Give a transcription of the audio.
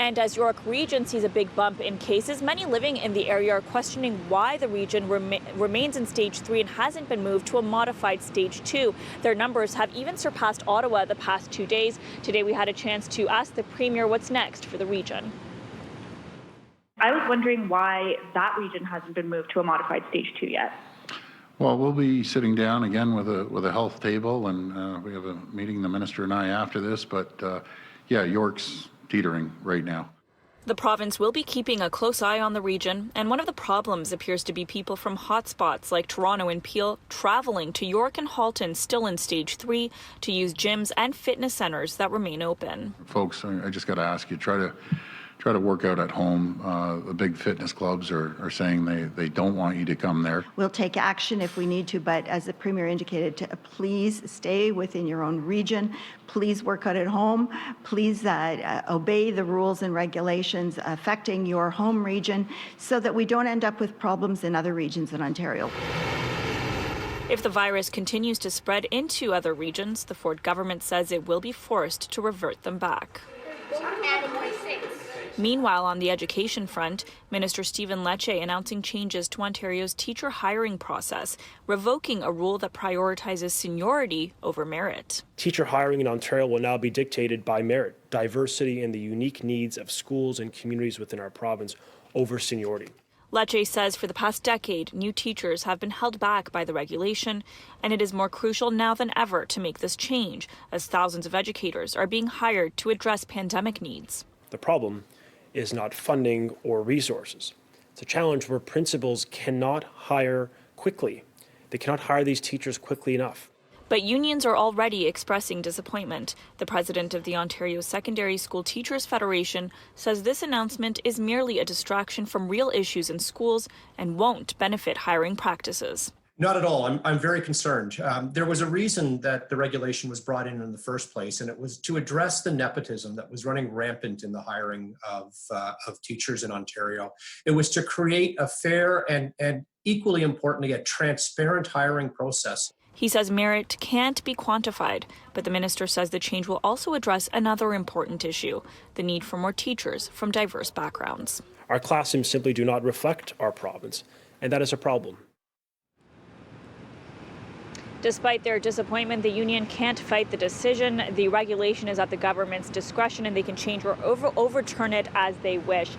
And as York Region sees a big bump in cases, many living in the area are questioning why the region remains in stage 3 and hasn't been moved to a modified stage 2. Their numbers have even surpassed Ottawa the past 2 days. Today we had a chance to ask the Premier what's next for the region. I was wondering why that region hasn't been moved to a modified stage 2 yet. Well, we'll be sitting down again with a health table, and we have a meeting, the minister and I, after this. But yeah, York's teetering right now. The province will be keeping a close eye on the region, and one of the problems appears to be people from hotspots like Toronto and Peel traveling to York and Halton, still in stage 3, to use gyms and fitness centres that remain open. Folks, I just got to ask you, try to work out at home. The big fitness clubs are saying they don't want you to come there. We'll take action if we need to, but as the Premier indicated, please stay within your own region. Please work out at home. Please obey the rules and regulations affecting your home region so that we don't end up with problems in other regions in Ontario. If the virus continues to spread into other regions, the Ford government says it will be forced to revert them back. Meanwhile, on the education front, Minister Stephen Lecce announcing changes to Ontario's teacher hiring process, revoking a rule that prioritizes seniority over merit. Teacher hiring in Ontario will now be dictated by merit, diversity, and the unique needs of schools and communities within our province over seniority. Lecce says for the past decade, new teachers have been held back by the regulation, and it is more crucial now than ever to make this change, as thousands of educators are being hired to address pandemic needs. The problem is not funding or resources. It's a challenge where principals cannot hire quickly. They cannot hire these teachers quickly enough. But unions are already expressing disappointment. The president of the Ontario Secondary School Teachers Federation says this announcement is merely a distraction from real issues in schools and won't benefit hiring practices. Not at all. I'm very concerned. There was a reason that the regulation was brought in the first place, and it was to address the nepotism that was running rampant in the hiring of teachers in Ontario. It was to create a fair and equally importantly, a transparent hiring process. He says merit can't be quantified, but the minister says the change will also address another important issue, the need for more teachers from diverse backgrounds. Our classrooms simply do not reflect our province, and that is a problem. Despite their disappointment, the union can't fight the decision. The regulation is at the government's discretion, and they can change or overturn it as they wish.